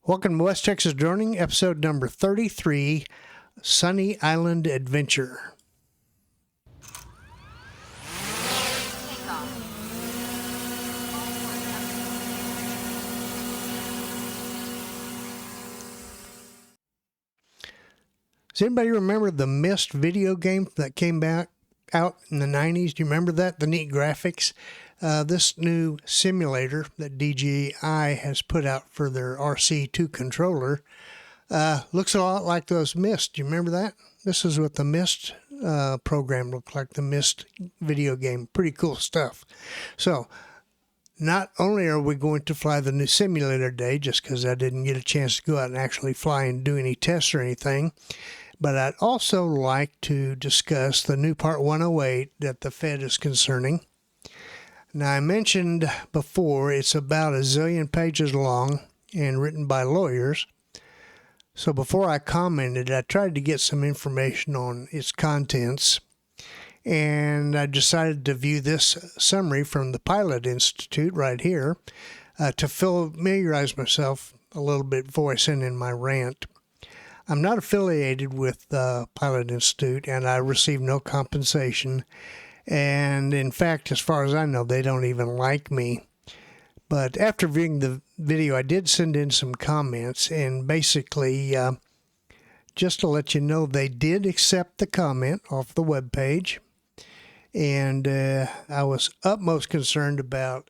Welcome to West Texas Droning Episode number 33, Sunny Island Adventure. Does anybody remember the Mist video game that came out in the 90s? Do you remember that? The neat graphics? This new simulator that DJI has put out for their RC2 controller looks a lot like those Mist. Do you remember that? This is what the Mist program looked like, the Mist video game. Pretty cool stuff. So, not only are we going to fly the new simulator today, just because I didn't get a chance to go out and actually fly and do any tests or anything, but I'd also like to discuss the new Part 108 that the Fed is concerning. Now, I mentioned before it's about a zillion pages long and written by lawyers. So before I commented, I tried to get some information on its contents, and I decided to view this summary from the Pilot Institute right here to familiarize myself a little bit before I send in my rant. I'm not affiliated with the Pilot Institute, and I receive no compensation. And in fact, as far as I know, they don't even like me. But after viewing the video, I did send in some comments, and basically, just to let you know, they did accept the comment off the webpage. And I was utmost concerned about,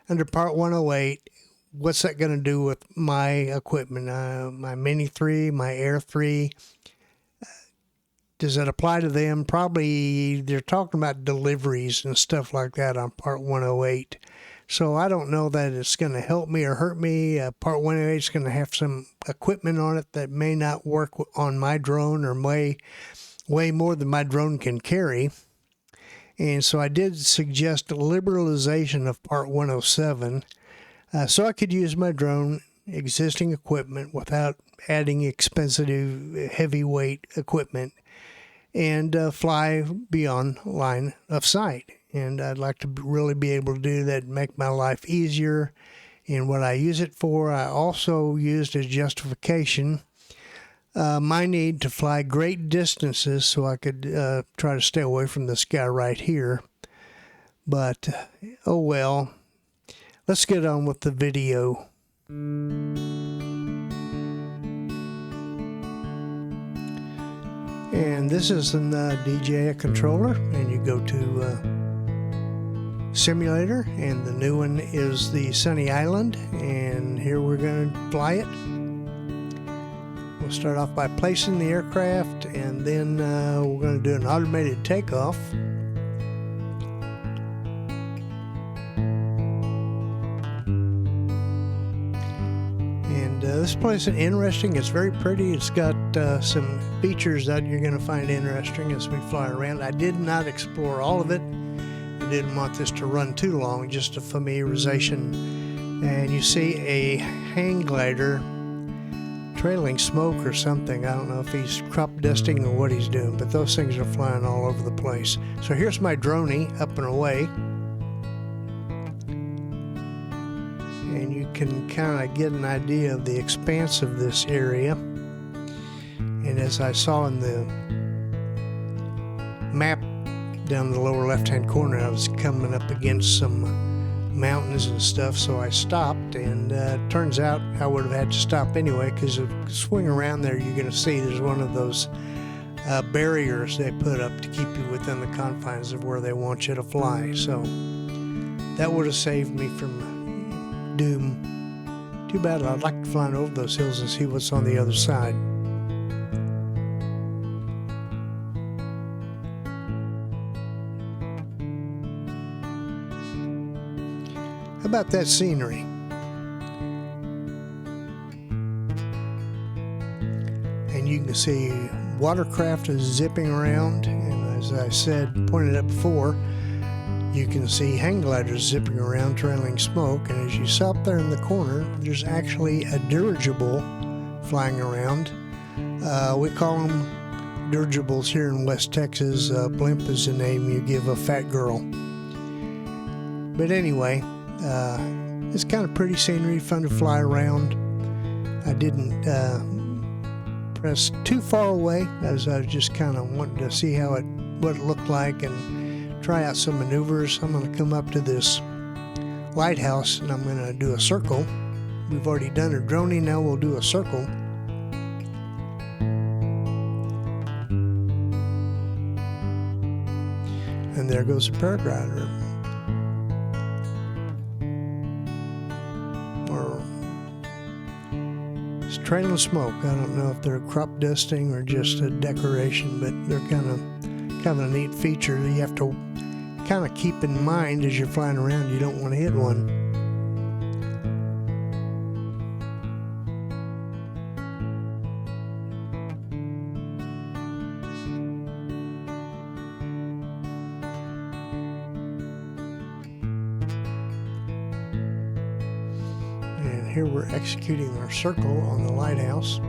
under Part 108, what's that going to do with my equipment, my Mini 3, my Air 3. Does that apply to them? Probably they're talking about deliveries and stuff like that on Part 108. So I don't know that it's going to help me or hurt me. Part 108 is going to have some equipment on it that may not work on my drone, or way more than my drone can carry. And so I did suggest a liberalization of Part 107 so I could use my drone existing equipment without adding expensive heavyweight equipment and fly beyond line of sight. And I'd like to really be able to do that and make my life easier in what I use it for. I also used as justification my need to fly great distances so I could try to stay away from this guy right here. But, oh well. Let's get on with the video. And this is an DJI controller, and you go to simulator, and the new one is the Sunny Island, and here we're going to fly it. We'll start off by placing the aircraft, and then we're going to do an automated takeoff. This place is interesting. It's very pretty. It's got some features that you're going to find interesting as we fly around. I did not explore all of it. I didn't want this to run too long, just a familiarization. And you see a hang glider trailing smoke or something. I don't know if he's crop dusting or what he's doing, but those things are flying all over the place. So here's my droney up and away. And you can kind of get an idea of the expanse of this area. And as I saw in the map down the lower left-hand corner, I was coming up against some mountains and stuff, so I stopped, and turns out I would have had to stop anyway, because if you swing around there, you're going to see there's one of those barriers they put up to keep you within the confines of where they want you to fly. So that would have saved me from doom. Too bad. I'd like to fly over those hills and see what's on the other side. How about that scenery? And you can see watercraft is zipping around, and as I said, pointed out before, you can see hang gliders zipping around trailing smoke, and as you saw up there in the corner, there's actually a dirigible flying around. We call them dirigibles here in West Texas. Blimp is the name you give a fat girl. But anyway, it's kind of pretty scenery, fun to fly around. didn't press too far away, as I was just kind of wanting to see what it looked like and try out some maneuvers. I'm going to come up to this lighthouse and I'm going to do a circle. We've already done a droning, now we'll do a circle. And there goes the paraglider. Or it's trailing smoke. I don't know if they're crop dusting or just a decoration, but they're kind of a neat feature that you have to kind of keep in mind as you're flying around. You don't want to hit one. And here we're executing our circle on the lighthouse.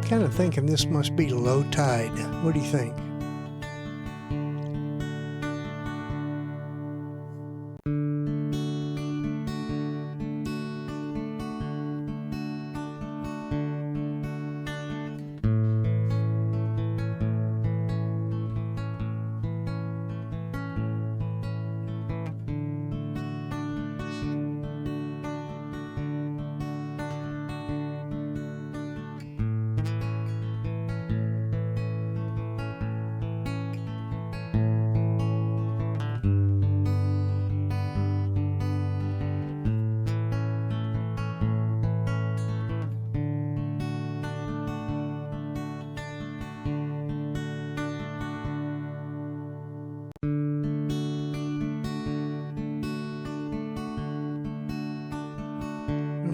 Kind of thinking this must be low tide. What do you think?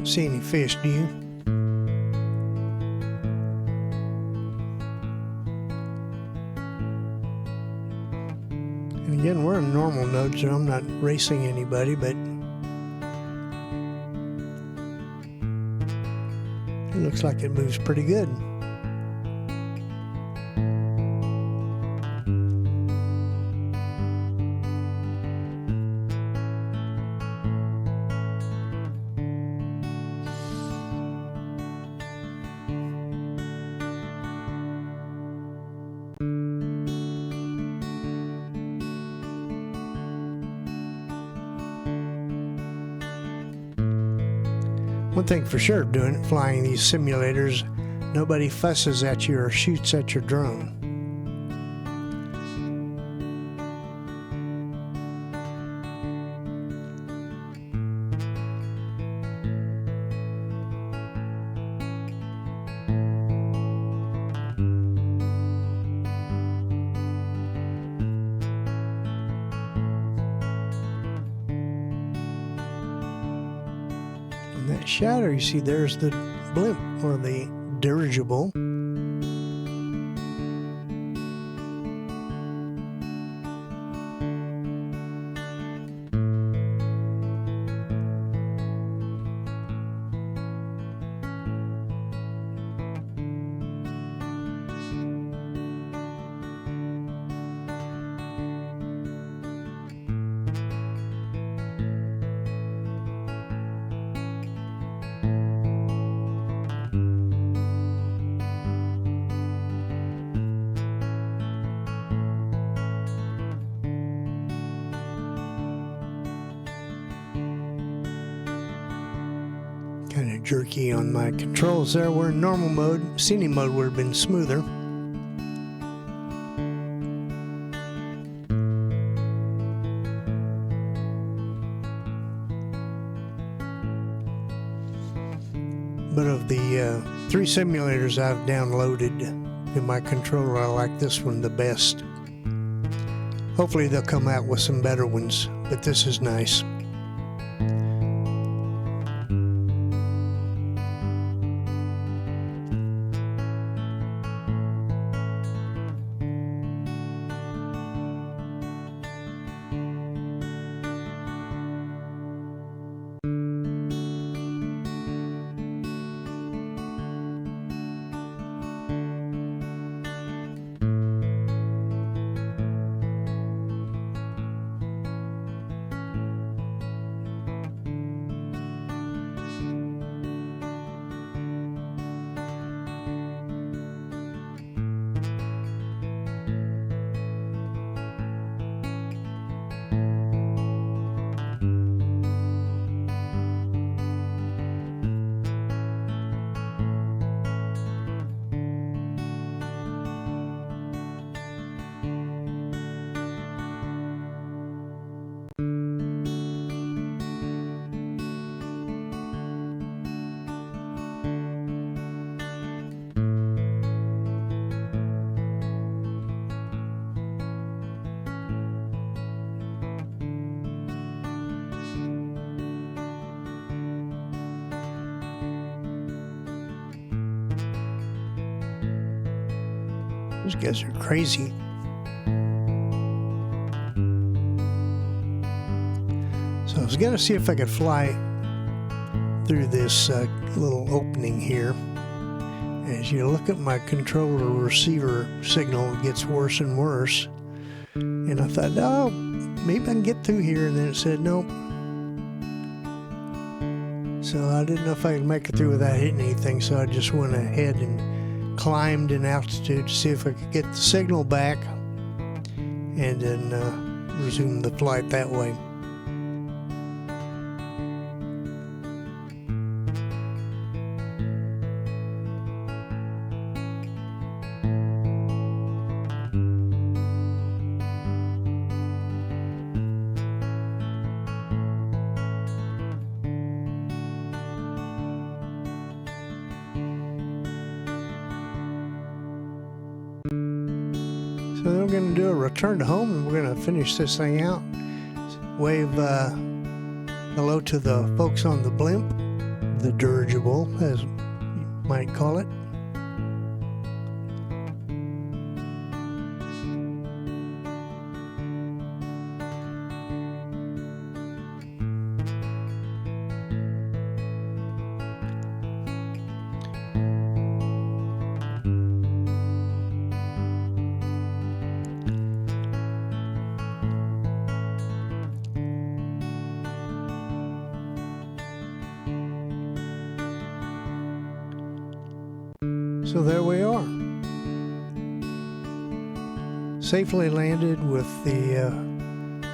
See any fish, do you? And again, we're in normal mode, so I'm not racing anybody, but it looks like it moves pretty good. One thing for sure, flying these simulators, nobody fusses at you or shoots at your drone. That shadow, you see, there's the blimp or the dirigible. Kind of jerky on my controls there. We're in normal mode. Scenic mode would have been smoother. But of the 3 simulators I've downloaded in my controller, I like this one the best. Hopefully they'll come out with some better ones, but this is nice. These guys are crazy. So I was going to see if I could fly through this little opening here. As you look at my controller receiver signal, it gets worse and worse. And I thought, oh, maybe I can get through here. And then it said, nope. So I didn't know if I could make it through without hitting anything. So I just went ahead and climbed in altitude to see if I could get the signal back and then resume the flight that way. So then we're going to do a return to home and we're going to finish this thing out. Wave hello to the folks on the blimp, the dirigible as you might call it. So there we are. Safely landed with the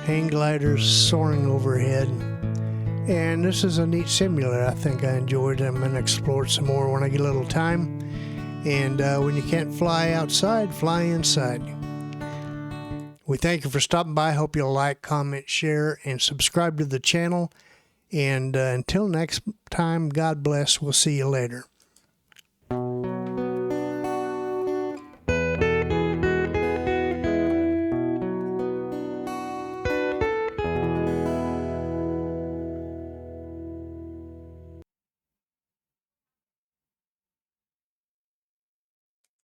hang gliders soaring overhead. And this is a neat simulator. I think I enjoyed it. I'm going to explore it some more when I get a little time. And when you can't fly outside, fly inside. We thank you for stopping by. Hope you'll like, comment, share, and subscribe to the channel. And until next time, God bless. We'll see you later.